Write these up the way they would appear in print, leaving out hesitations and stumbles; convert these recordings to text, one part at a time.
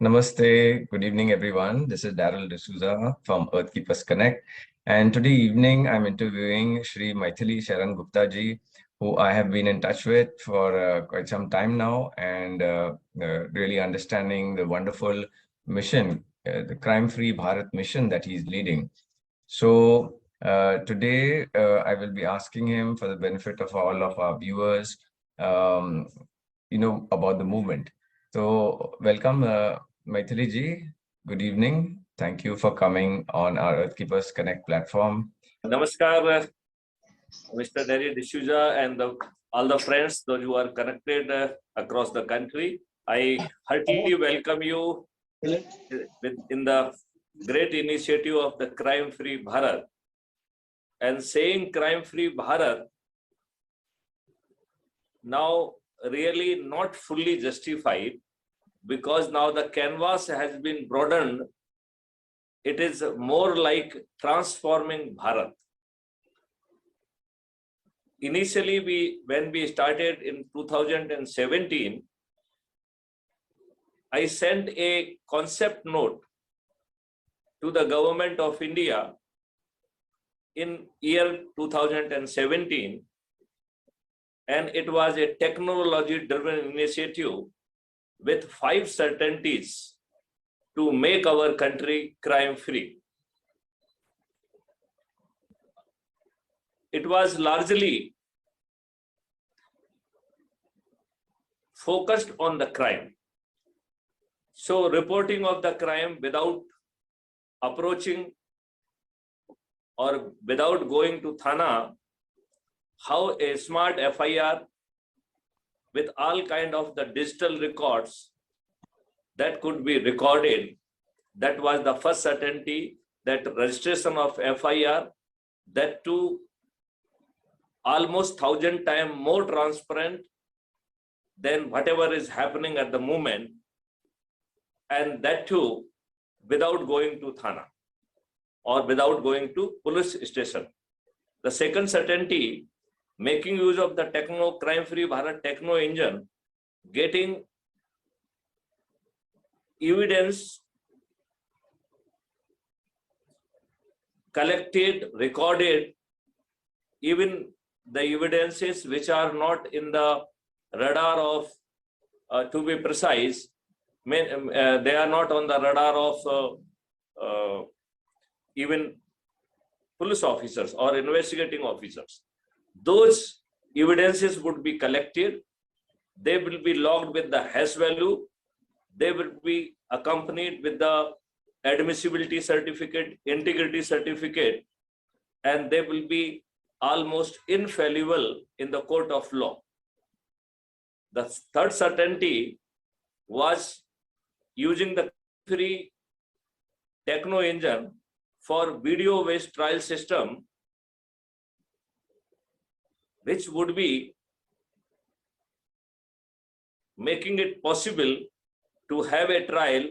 Namaste, good evening everyone. This is Daryl D'Souza from Earthkeepers Connect. And today evening I'm interviewing Shri Maithili Sharan Gupta ji, who I have been in touch with for quite some time now, and really understanding the wonderful mission, the Crime Free Bharat Mission that he's leading. So today I will be asking him, for the benefit of all of our viewers, about the movement. So welcome, Maithili ji. Good evening. Thank you for coming on our Earthkeepers Connect platform. Namaskar, Mr. Daryl D'Souza and all the friends, those who are connected across the country. I heartily welcome you in the great initiative of the Crime Free Bharat. And saying Crime Free Bharat now really not fully justified, because now the canvas has been broadened. It is more like transforming Bharat. Initially, when we started in 2017, I sent a concept note to the government of India in year 2017, and it was a technology-driven initiative with 5 certainties to make our country crime-free. It was largely focused on the crime. So reporting of the crime without approaching or without going to Thana, how a smart FIR with all kind of the digital records that could be recorded. That was the first certainty, that registration of FIR, that too almost 1,000 times more transparent than whatever is happening at the moment, and that too without going to Thana or without going to police station. The second certainty, making use of the Crime Free Bharat techno engine, getting evidence collected, recorded, even the evidences which are not in the radar of, to be precise, they are not on the radar of even police officers or investigating officers. Those evidences would be collected. They will be logged with the hash value. They will be accompanied with the admissibility certificate, integrity certificate, and they will be almost infallible in the court of law. The third certainty was using the free techno engine for video-based trial system, which would be making it possible to have a trial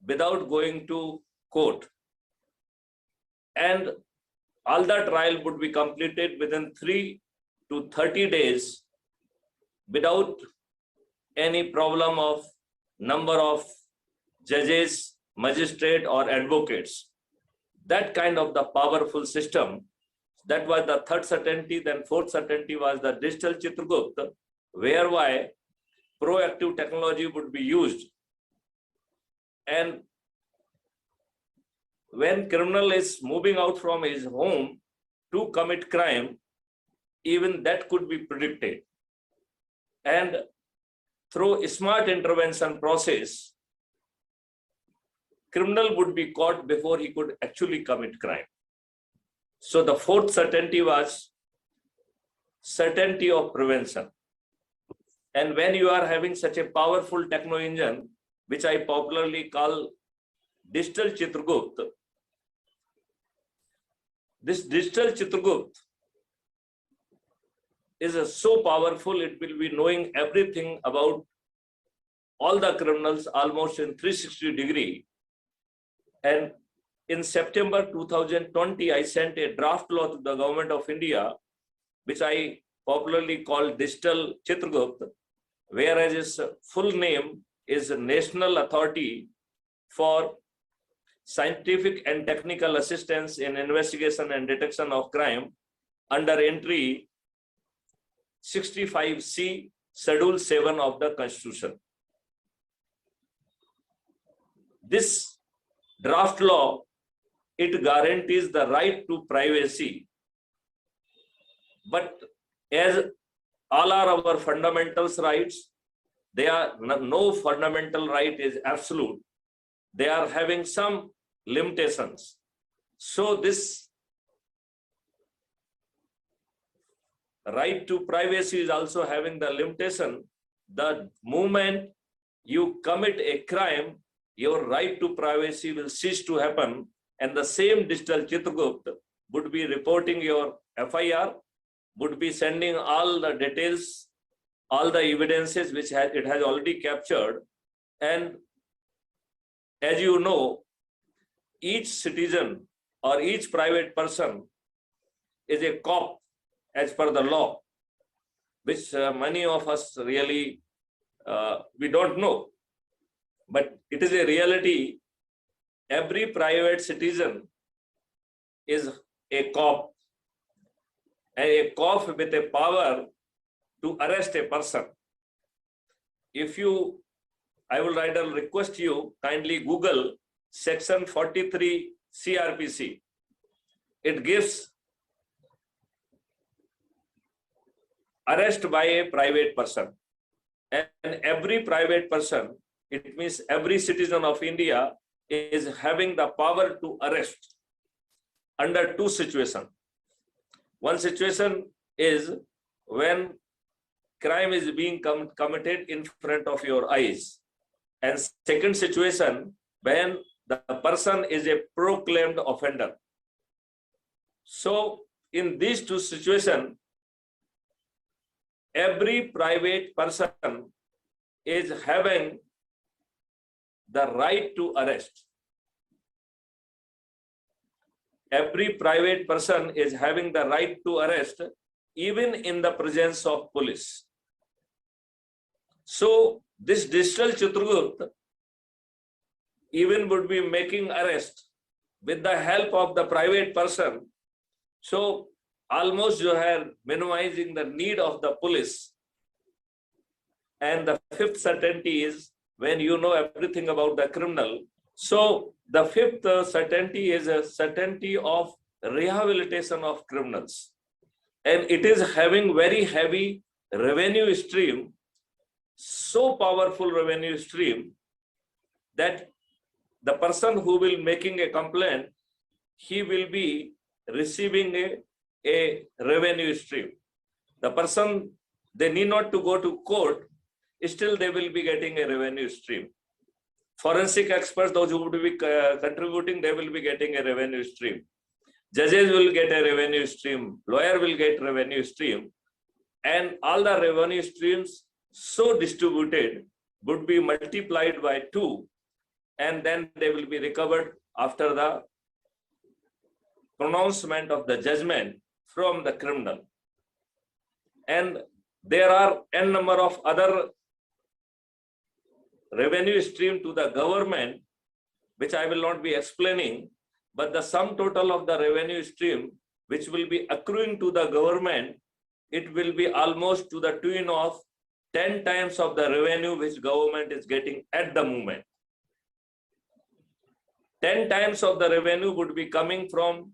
without going to court. And all the trial would be completed within 3 to 30 days without any problem of number of judges, magistrate or advocates. That kind of the powerful system. That was the third certainty. Then fourth certainty was the digital Chitragupta, whereby proactive technology would be used. And when criminal is moving out from his home to commit crime, even that could be predicted. And through a smart intervention process, criminal would be caught before he could actually commit crime. So the fourth certainty was certainty of prevention. And when you are having such a powerful techno engine, which I popularly call digital Chitragupta, this digital Chitragupta is so powerful, it will be knowing everything about all the criminals almost in 360 degree. And in September 2020, I sent a draft law to the government of India, which I popularly call digital Chitragupta, whereas its full name is National Authority for scientific and technical assistance in investigation and detection of crime under entry 65C, Schedule 7 of the Constitution. This draft law, it guarantees the right to privacy, but as all are our fundamental rights, they are no fundamental right is absolute. They are having some limitations. So this right to privacy is also having the limitation. The moment you commit a crime, your right to privacy will cease to happen, and the same digital Chitragupta would be reporting your FIR, would be sending all the details, all the evidences which it has already captured. And as you know, each citizen or each private person is a cop as per the law, which many of us really, we don't know. But it is a reality. Every private citizen is a cop, and a cop with a power to arrest a person. If you, I will rather request you, kindly Google section 43 CRPC. It gives arrest by a private person. And every private person, it means every citizen of India, is having the power to arrest under two situations. One situation is when crime is being committed in front of your eyes. And second situation, when the person is a proclaimed offender. So in these two situations, every private person is having the right to arrest. Every private person is having the right to arrest, even in the presence of police. So this digital Chitragupta even would be making arrest with the help of the private person. So almost you are minimizing the need of the police. And the fifth certainty is when you know everything about the criminal. So the fifth certainty is a certainty of rehabilitation of criminals. And it is having very heavy revenue stream, so powerful revenue stream that the person who will making a complaint, he will be receiving a revenue stream. The person, they need not to go to court, still they will be getting a revenue stream. Forensic experts, those who would be contributing, they will be getting a revenue stream. Judges will get a revenue stream, lawyer will get revenue stream, and all the revenue streams so distributed would be multiplied by 2, and then they will be recovered after the pronouncement of the judgment from the criminal. And there are n number of other revenue stream to the government, which I will not be explaining, but the sum total of the revenue stream which will be accruing to the government, it will be almost to the tune of 10 times of the revenue which government is getting at the moment. 10 times of the revenue would be coming from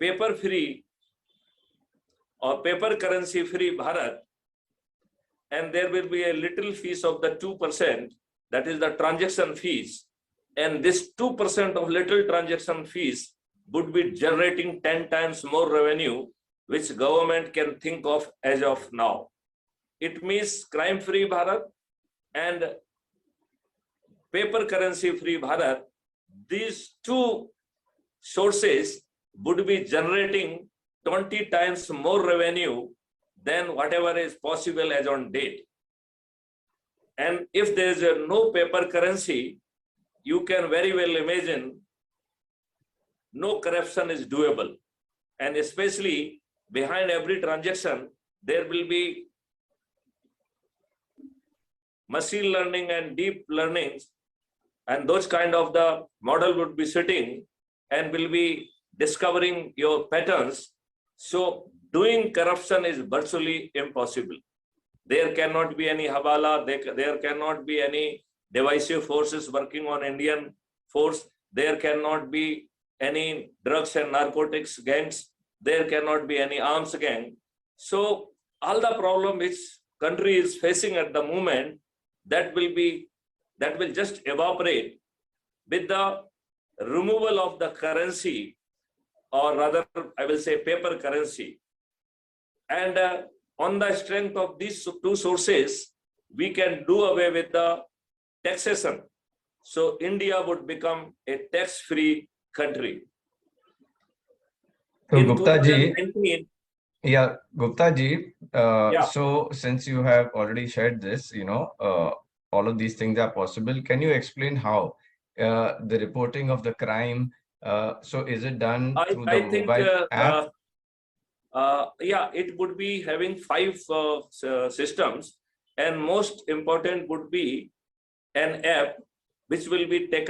paper free or paper currency free Bharat, and there will be a little fees of the 2%, that is the transaction fees. And this 2% of little transaction fees would be generating 10 times more revenue, which government can think of as of now. It means crime free Bharat and paper currency free Bharat, these two sources would be generating 20 times more revenue than whatever is possible as on date. And if there is no paper currency, you can very well imagine no corruption is doable. And especially behind every transaction, there will be machine learning and deep learning and those kind of the model would be sitting and will be discovering your patterns. So doing corruption is virtually impossible. There cannot be any Habala, there cannot be any divisive forces working on Indian force, there cannot be any drugs and narcotics gangs, there cannot be any arms gang. So all the problem which country is facing at the moment, that will just evaporate with the removal of the currency, or rather I will say paper currency. And on the strength of these two sources, we can do away with the taxation. So India would become a tax-free country. So In Gupta ji, 2019, yeah, Gupta ji, yeah, so since you have already shared this, all of these things are possible. Can you explain how the reporting of the crime, so is it done through the I think mobile app? yeah, it would be having 5 systems, and most important would be an app which will be taken